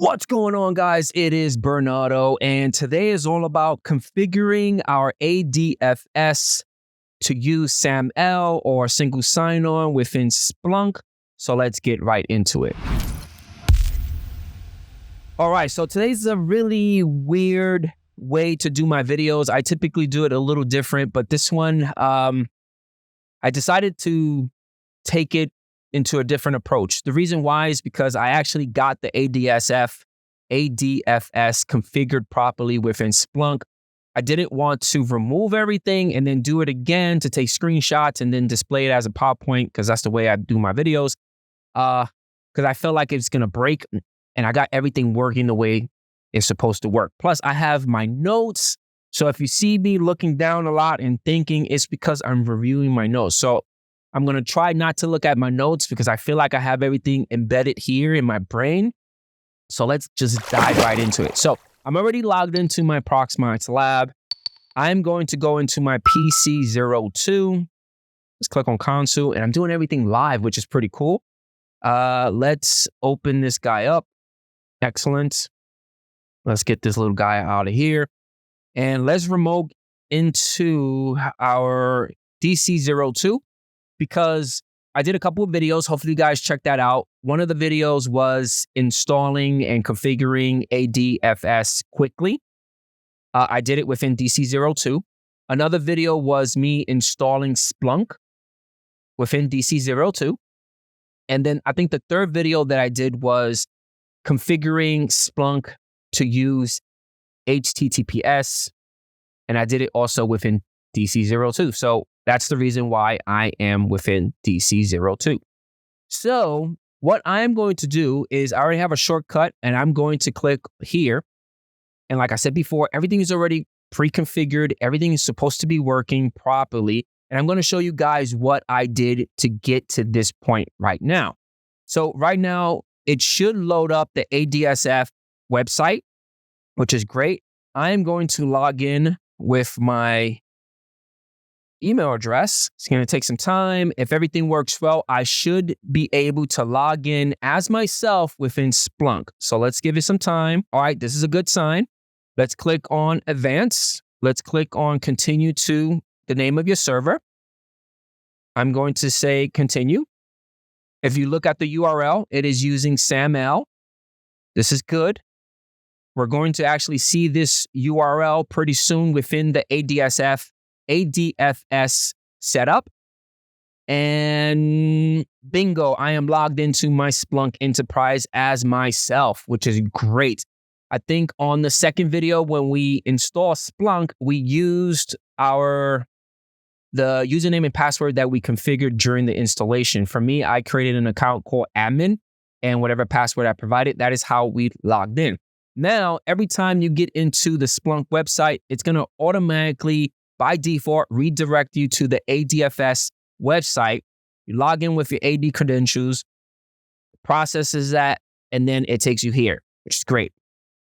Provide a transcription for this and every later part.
What's going on, guys? It is Bernardo, and today is all about configuring our ADFS to use SAML or single sign-on within Splunk. So let's get right into it. All right, so today's a really weird way to do my videos. I typically do it a little different, but this one, I decided to take it into a different approach. The reason why is because I actually got the ADFS configured properly within Splunk. I didn't want to remove everything and then do it again to take screenshots and then display it as a PowerPoint, because that's the way I do my videos. Because I felt like it's going to break, and I got everything working the way it's supposed to work. Plus, I have my notes. So if you see me looking down a lot and thinking, it's because I'm reviewing my notes. So I'm going to try not to look at my notes because I feel like I have everything embedded here in my brain. So let's just dive right into it. So I'm already logged into my Proxmox lab. I'm going to go into my PC02. Let's click on console, and I'm doing everything live, which is pretty cool. Let's open this guy up. Excellent. Let's get this little guy out of here. And let's remote into our DC02. Because I did a couple of videos. Hopefully you guys check that out. One of the videos was installing and configuring ADFS quickly. I did it within DC02. Another video was me installing Splunk within DC02. And then I think the third video that I did was configuring Splunk to use HTTPS. And I did it also within DC02. So that's the reason why I am within DC02. So what I'm going to do is I already have a shortcut, and I'm going to click here. And like I said before, everything is already pre-configured. Everything is supposed to be working properly. And I'm going to show you guys what I did to get to this point right now. So right now, it should load up the ADSF website, which is great. I am going to log in with my email address. It's going to take some time. If everything works well, I should be able to log in as myself within Splunk. So let's give it some time. All right, this is a good sign. Let's click on Advanced. Let's click on Continue to the name of your server. I'm going to say Continue. If you look at the URL, it is using SAML. This is good. We're going to actually see this URL pretty soon within the ADFS setup. And bingo, I am logged into my Splunk Enterprise as myself, which is great. I think on the second video, when we install Splunk, we used the username and password that we configured during the installation. For me, I created an account called admin, and whatever password I provided, that is how we logged in. Now, every time you get into the Splunk website, it's going to automatically, by default, redirect you to the ADFS website. You log in with your AD credentials, processes that, and then it takes you here, which is great.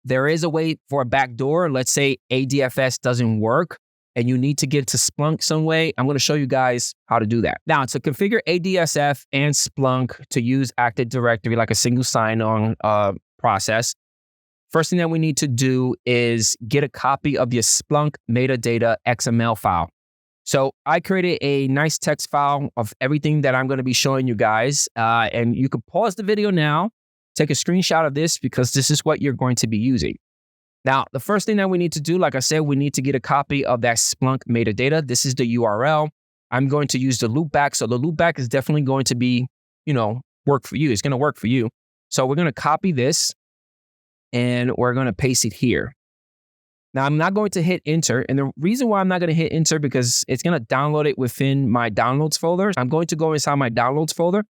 There is a way for a backdoor. Let's say ADFS doesn't work and you need to get to Splunk some way. I'm going to show you guys how to do that. Now, to configure ADSF and Splunk to use Active Directory like a single sign-on process, first thing that we need to do is get a copy of your Splunk metadata XML file. So I created a nice text file of everything that I'm going to be showing you guys. And you can pause the video now, take a screenshot of this because this is what you're going to be using. Now, the first thing that we need to do, like I said, we need to get a copy of that Splunk metadata. This is the URL. I'm going to use the loopback. So the loopback is definitely going to be, work for you. It's going to work for you. So we're going to copy this and we're going to paste it here. Now, I'm not going to hit enter. And the reason why I'm not going to hit enter because it's going to download it within my downloads folder. I'm going to go inside my downloads folder.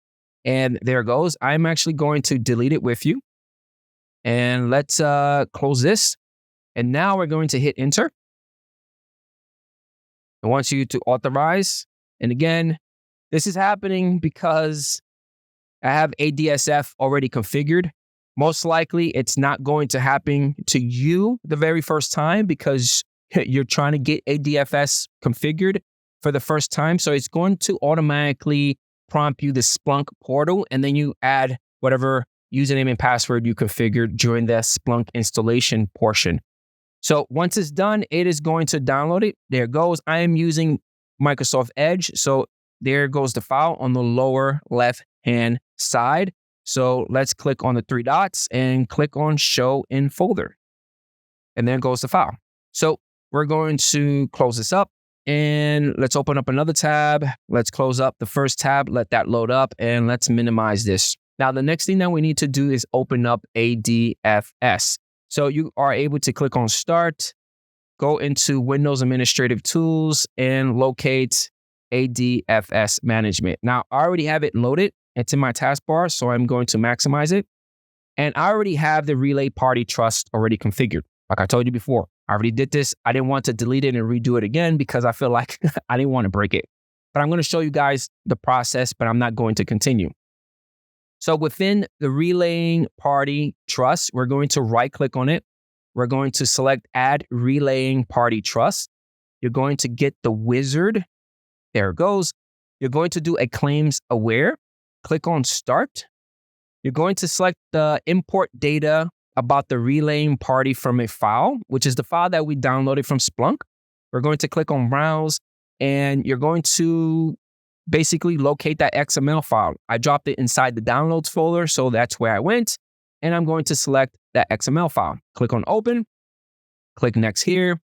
And there it goes. I'm actually going to delete it with you. And let's close this. And now we're going to hit enter. I want you to authorize. And again, this is happening because I have ADSF already configured. Most likely, it's not going to happen to you the very first time because you're trying to get ADFS configured for the first time. So it's going to automatically prompt you the Splunk portal, and then you add whatever username and password you configured during the Splunk installation portion. So once it's done, it is going to download it. There it goes. I am using Microsoft Edge. So there goes the file on the lower left-hand side. So let's click on the three dots and click on Show in Folder. And there goes the file. So we're going to close this up and let's open up another tab. Let's close up the first tab, let that load up, and let's minimize this. Now, the next thing that we need to do is open up ADFS. So you are able to click on Start, go into Windows Administrative Tools, and locate ADFS Management. Now, I already have it loaded. It's in my taskbar, so I'm going to maximize it. And I already have the Relay Party Trust already configured. Like I told you before, I already did this. I didn't want to delete it and redo it again because I feel like I didn't want to break it. But I'm going to show you guys the process, but I'm not going to continue. So within the Relaying Party Trust, we're going to right-click on it. We're going to select Add Relaying Party Trust. You're going to get the wizard. There it goes. You're going to do a Claims Aware. Click on Start. You're going to select the import data about the relaying party from a file, which is the file that we downloaded from Splunk. We're going to click on Browse, and you're going to basically locate that XML file. I dropped it inside the Downloads folder, so that's where I went. And I'm going to select that XML file. Click on Open. Click Next here.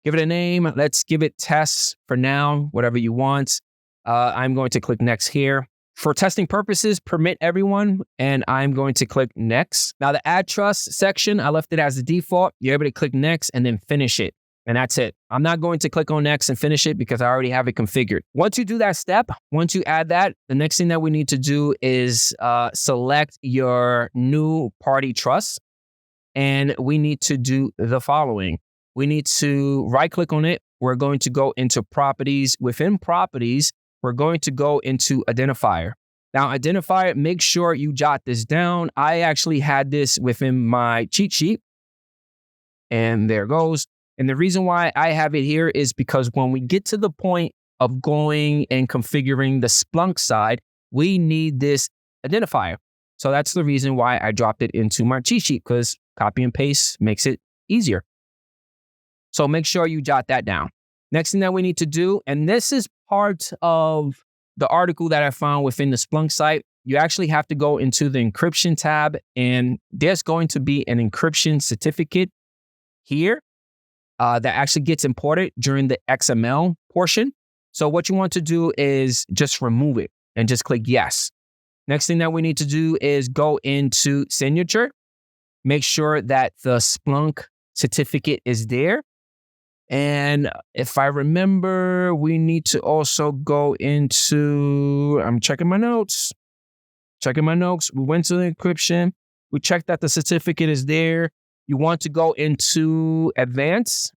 Give it a name. Let's give it Tests for now, whatever you want. I'm going to click Next here. For testing purposes, permit everyone, and I'm going to click Next. Now, the Add Trust section, I left it as the default. You're able to click Next and then finish it. And that's it. I'm not going to click on Next and finish it because I already have it configured. Once you do that step, once you add that, the next thing that we need to do is select your new party trust. And we need to do the following. We need to right-click on it. We're going to go into Properties. Within Properties, we're going to go into Identifier. Now, Identifier, make sure you jot this down. I actually had this within my cheat sheet. And there it goes. And the reason why I have it here is because when we get to the point of going and configuring the Splunk side, we need this identifier. So that's the reason why I dropped it into my cheat sheet, because copy and paste makes it easier. So make sure you jot that down. Next thing that we need to do, and this is part of the article that I found within the Splunk site, you actually have to go into the encryption tab, and there's going to be an encryption certificate here that actually gets imported during the XML portion. So what you want to do is just remove it and just click yes. Next thing that we need to do is go into signature, make sure that the Splunk certificate is there. And if I remember, we need to also go into, I'm checking my notes. We went to the encryption. We checked that the certificate is there. You want to go into advanced.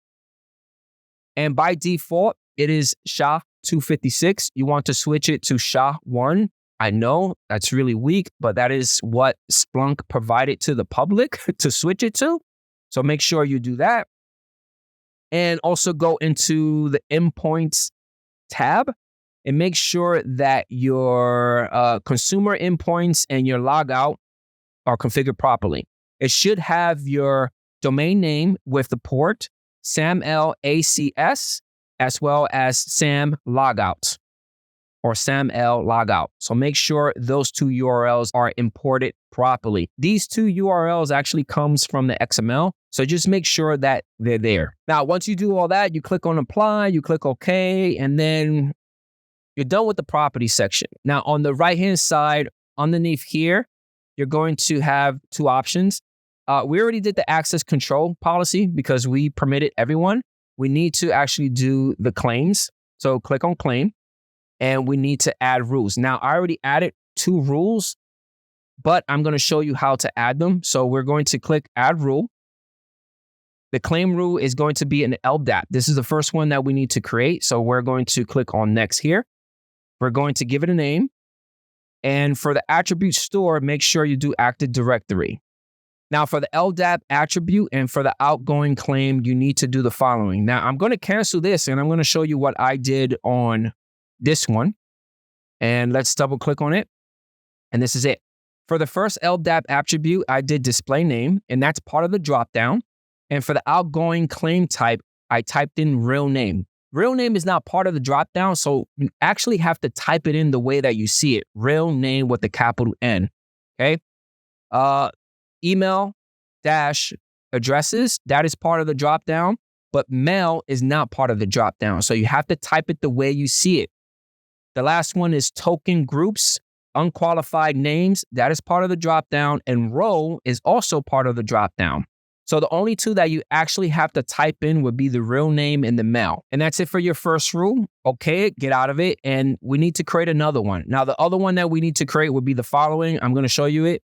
And by default, it is SHA-256. You want to switch it to SHA-1. I know that's really weak, but that is what Splunk provided to the public to switch it to. So make sure you do that. And also go into the endpoints tab and make sure that your consumer endpoints and your logout are configured properly. It should have your domain name with the port, SAML-ACS, as well as SAM logout or SAML logout. So make sure those two URLs are imported properly. These two URLs actually comes from the XML. So just make sure that they're there. Now, once you do all that, you click on Apply, you click OK, and then you're done with the property section. Now, on the right-hand side, underneath here, you're going to have two options. We already did the access control policy because we permitted everyone. We need to actually do the claims. So click on claim, and we need to add rules. Now, I already added 2 rules, but I'm going to show you how to add them. So we're going to click add rule. The claim rule is going to be an LDAP. This is the first one that we need to create. So we're going to click on next here. We're going to give it a name. And for the attribute store, make sure you do Active Directory. Now for the LDAP attribute and for the outgoing claim, you need to do the following. Now I'm going to cancel this and I'm going to show you what I did on this one. And let's double click on it. And this is it. For the first LDAP attribute, I did display name, and that's part of the dropdown. And for the outgoing claim type, I typed in real name. Real name is not part of the dropdown, so you actually have to type it in the way that you see it. Real name with the capital N. Okay. Email dash addresses, that is part of the dropdown, but mail is not part of the dropdown. So you have to type it the way you see it. The last one is token groups, unqualified names, that is part of the dropdown, and role is also part of the dropdown. So the only two that you actually have to type in would be the real name and the mail. And that's it for your first rule. Okay, get out of it. And we need to create another one. Now, the other one that we need to create would be the following. I'm going to show you it.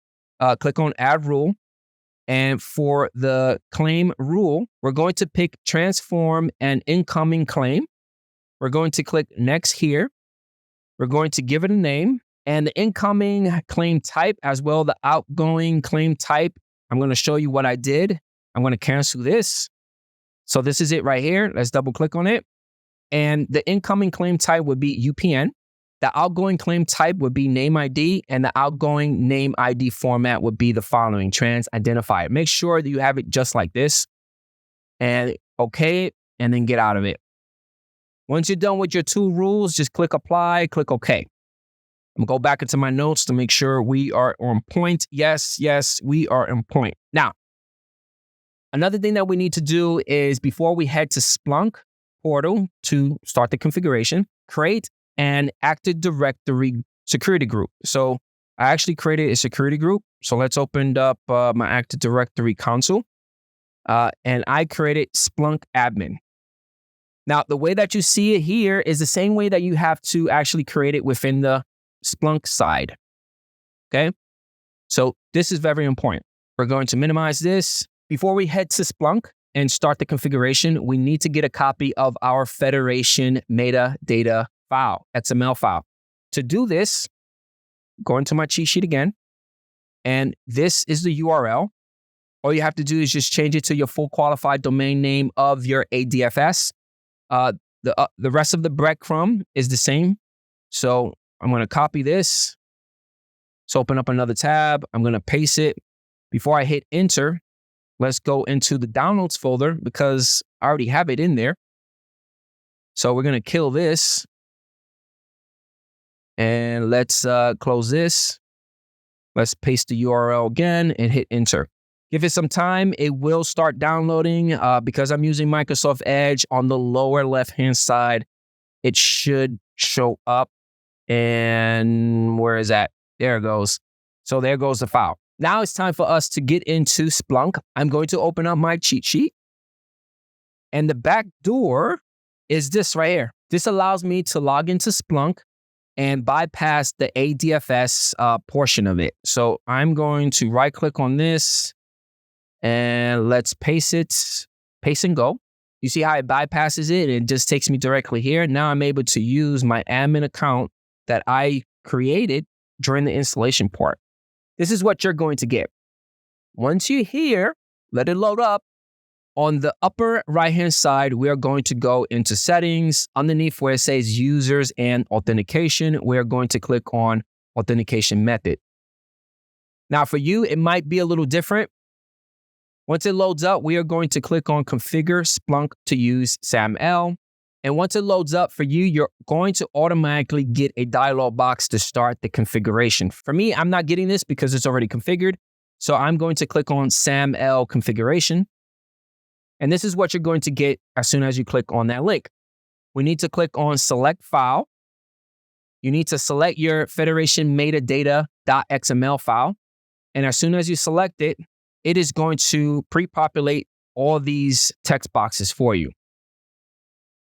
Click on add rule. And for the claim rule, we're going to pick transform an incoming claim. We're going to click next here. We're going to give it a name, and the incoming claim type as well the outgoing claim type. I'm going to show you what I did. I'm going to cancel this. So this is it right here. Let's double click on it. And the incoming claim type would be UPN. The outgoing claim type would be name ID, and the outgoing name ID format would be the following, trans identifier. Make sure that you have it just like this, and okay, and then get out of it. Once you're done with your two rules, just click apply, click OK. I'm gonna go back into my notes to make sure we are on point. Yes, we are on point. Now, another thing that we need to do is before we head to Splunk portal to start the configuration, create an Active Directory security group. So I actually created a security group. So let's open up my Active Directory console. And I created Splunk admin. Now, the way that you see it here is the same way that you have to actually create it within the Splunk side. Okay. So this is very important. We're going to minimize this. Before we head to Splunk and start the configuration, we need to get a copy of our Federation metadata file, XML file. To do this, go into my cheat sheet again, and this is the URL. All you have to do is just change it to your full qualified domain name of your ADFS. The rest of the breadcrumb is the same. So I'm going to copy this. Let's open up another tab. I'm going to paste it. Before I hit enter, let's go into the downloads folder because I already have it in there. So we're going to kill this. And let's close this. Let's paste the URL again and hit enter. Give it some time. It will start downloading because I'm using Microsoft Edge on the lower left-hand side. It should show up. And where is that? There it goes. So there goes the file. Now it's time for us to get into Splunk. I'm going to open up my cheat sheet. And the back door is this right here. This allows me to log into Splunk and bypass the ADFS portion of it. So I'm going to right-click on this. And let's paste it, paste and go. You see how it bypasses it? It just takes me directly here. Now I'm able to use my admin account that I created during the installation part. This is what you're going to get. Once you're here, let it load up. On the upper right-hand side, we are going to go into settings. Underneath where it says users and authentication, we're going to click on authentication method. Now for you, it might be a little different. Once it loads up, we are going to click on Configure Splunk to use SAML. And once it loads up for you, you're going to automatically get a dialog box to start the configuration. For me, I'm not getting this because it's already configured. So I'm going to click on SAML configuration. And this is what you're going to get as soon as you click on that link. We need to click on Select File. You need to select your Federation metadata.xml file. And as soon as you select it, it is going to pre-populate all these text boxes for you.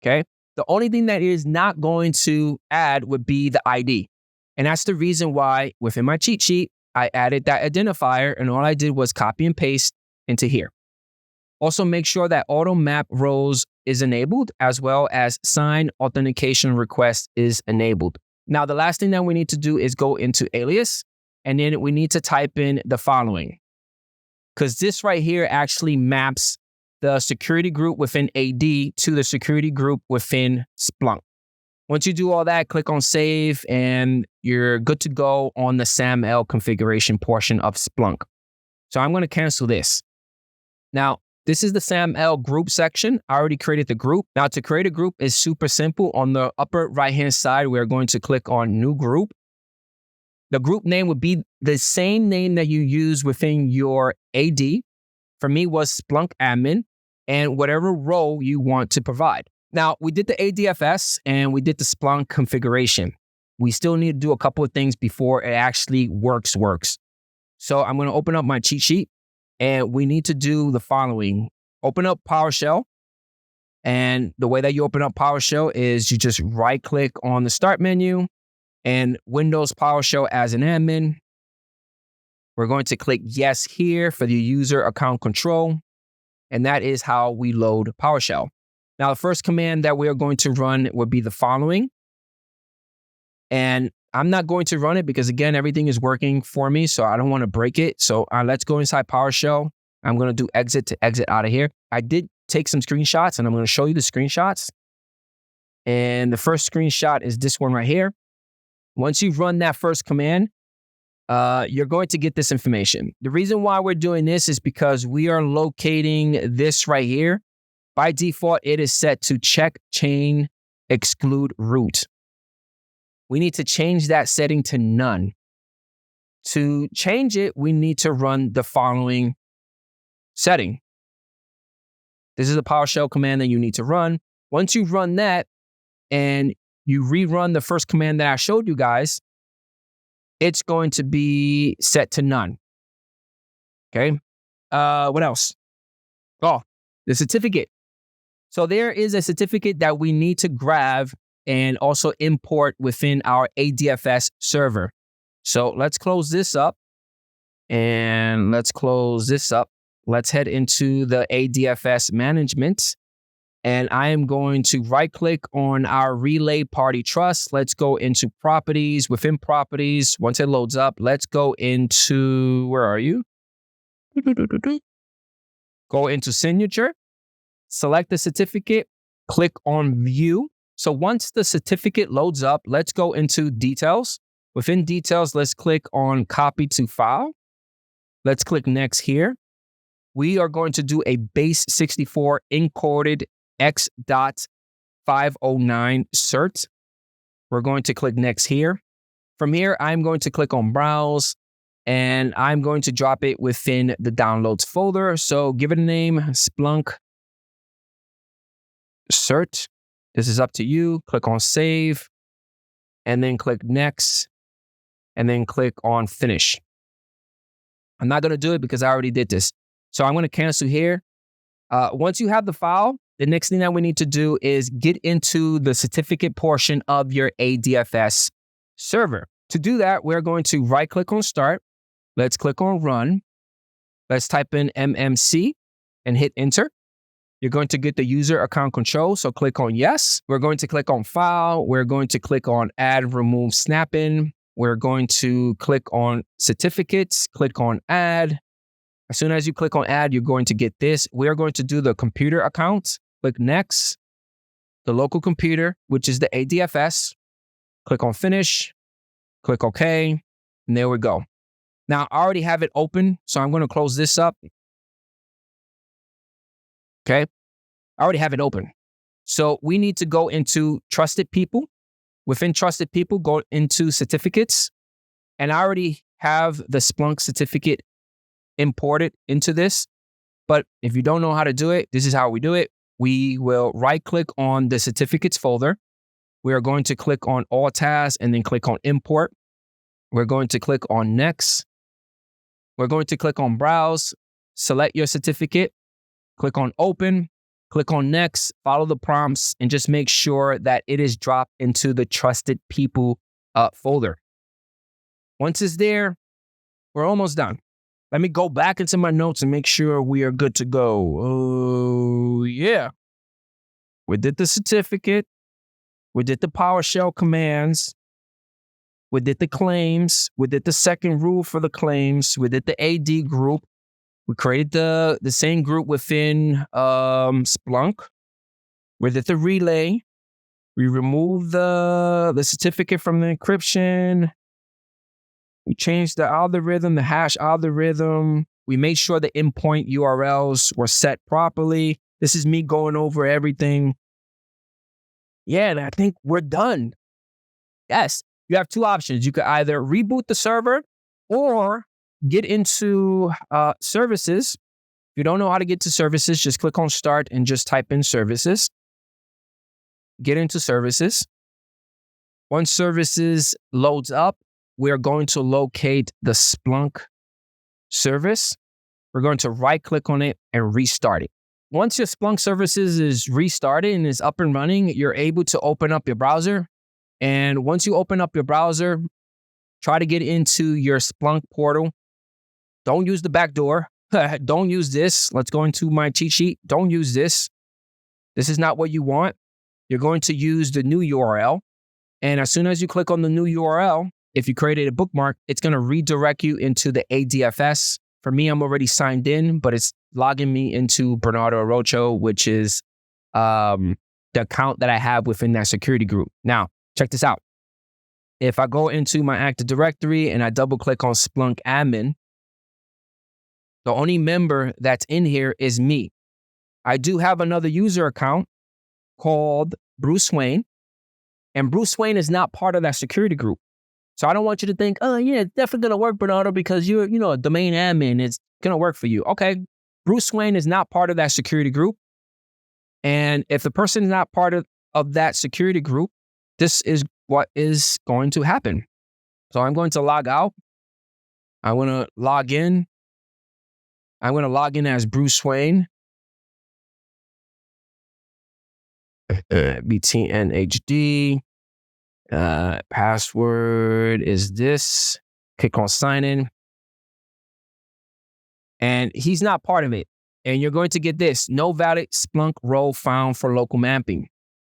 Okay? The only thing that it is not going to add would be the ID. And that's the reason why within my cheat sheet, I added that identifier and all I did was copy and paste into here. Also make sure that auto map rows is enabled as well as sign authentication request is enabled. Now, the last thing that we need to do is go into alias and then we need to type in the following. Because this right here actually maps the security group within AD to the security group within Splunk. Once you do all that, click on save and you're good to go on the SAML configuration portion of Splunk. So I'm going to cancel this. Now, this is the SAML group section. I already created the group. Now, to create a group is super simple. On the upper right-hand side, we're going to click on new group. The group name would be the same name that you use within your AD. For me, was Splunk admin, and whatever role you want to provide. Now, we did the ADFS and we did the Splunk configuration. We still need to do a couple of things before it actually works. So I'm going to open up my cheat sheet and we need to do the following. Open up PowerShell. And the way that you open up PowerShell is you just right click on the start menu and Windows PowerShell as an admin. We're going to click yes here for the user account control. And that is how we load PowerShell. Now, the first command that we are going to run would be the following. And I'm not going to run it because, again, everything is working for me, so I don't want to break it. So let's go inside PowerShell. I'm going to do exit to exit out of here. I did take some screenshots, and I'm going to show you the screenshots. And the first screenshot is this one right here. Once you run that first command, you're going to get this information. The reason why we're doing this is because we are locating this right here. By default, it is set to check chain exclude root. We need to change that setting to none. To change it, we need to run the following setting. This is a PowerShell command that you need to run. Once you run that and you rerun the first command that I showed you guys, it's going to be set to none. Okay. What else? Oh, the certificate. So there is a certificate that we need to grab and also import within our ADFS server. So let's close this up and let's close this up. Let's head into the ADFS management. And I am going to right click on our relay party trust. Let's go into properties. Within properties, once it loads up, let's go into, where are you? Go into signature, select the certificate, click on view. So once the certificate loads up, let's go into details. Within details, let's click on copy to file. Let's click next here. We are going to do a base 64 encoded X.509 cert. We're going to click next here. From here, I'm going to click on browse and I'm going to drop it within the downloads folder. So give it a name, Splunk cert. This is up to you. Click on save and then click next and then click on finish. I'm not going to do it because I already did this. So I'm going to cancel here. Once you have the file, the next thing that we need to do is get into the certificate portion of your ADFS server. To do that, we're going to right click on start. Let's click on run. Let's type in MMC and hit enter. You're going to get the user account control. So click on yes. We're going to click on file. We're going to click on add remove snap-in. We're going to click on certificates, click on add. As soon as you click on add, you're going to get this. We're going to do the computer account. Click next, the local computer, which is the ADFS. Click on finish, click OK, and there we go. Now, I already have it open, so I'm going to close this up. Okay, I already have it open. So we need to go into trusted people. Within trusted people, go into certificates. And I already have the Splunk certificate imported into this. But if you don't know how to do it, this is how we do it. We will right click on the certificates folder. We are going to click on all tasks and then click on import. We're going to click on next. We're going to click on browse, select your certificate, click on open, click on next, follow the prompts, and just make sure that it is dropped into the trusted people folder. Once it's there, we're almost done. Let me go back into my notes and make sure we are good to go. Oh, yeah. We did the certificate. We did the PowerShell commands. We did the claims. We did the second rule for the claims. We did the AD group. We created the same group within Splunk. We did the relay. We remove the certificate from the encryption. We changed the algorithm, the hash algorithm. We made sure the endpoint URLs were set properly. This is me going over everything. Yeah, and I think we're done. Yes, you have two options. You could either reboot the server or get into services. If you don't know how to get to services, just click on start and just type in services. Get into services. Once services loads up, we're going to locate the Splunk service. We're going to right click on it and restart it. Once your Splunk services is restarted and is up and running, you're able to open up your browser. And once you open up your browser, try to get into your Splunk portal. Don't use the back door. Don't use this. Let's go into my cheat sheet. Don't use this. This is not what you want. You're going to use the new URL. And as soon as you click on the new URL, if you created a bookmark, it's going to redirect you into the ADFS. For me, I'm already signed in, but it's logging me into Bernardo Arocho, which is the account that I have within that security group. Now, check this out. If I go into my Active Directory and I double click on Splunk admin, the only member that's in here is me. I do have another user account called Bruce Wayne, and Bruce Wayne is not part of that security group. So I don't want you to think, oh yeah, it's definitely going to work, Bernardo, because you're, a domain admin. It's going to work for you. Okay. Bruce Wayne is not part of that security group. And if the person is not part of that security group, this is what is going to happen. So I'm going to log out. I want to log in. I'm going to log in as Bruce Wayne. BTNHD. Password is this. Click on sign in. And he's not part of it. And you're going to get this. No valid Splunk role found for local mapping.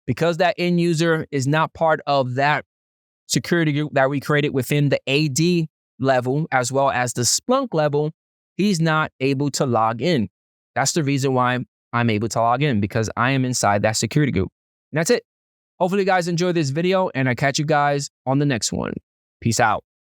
Because that end user is not part of that security group that we created within the AD level, as well as the Splunk level, he's not able to log in. That's the reason why I'm able to log in, because I am inside that security group. And that's it. Hopefully you guys enjoyed this video, and I catch you guys on the next one. Peace out.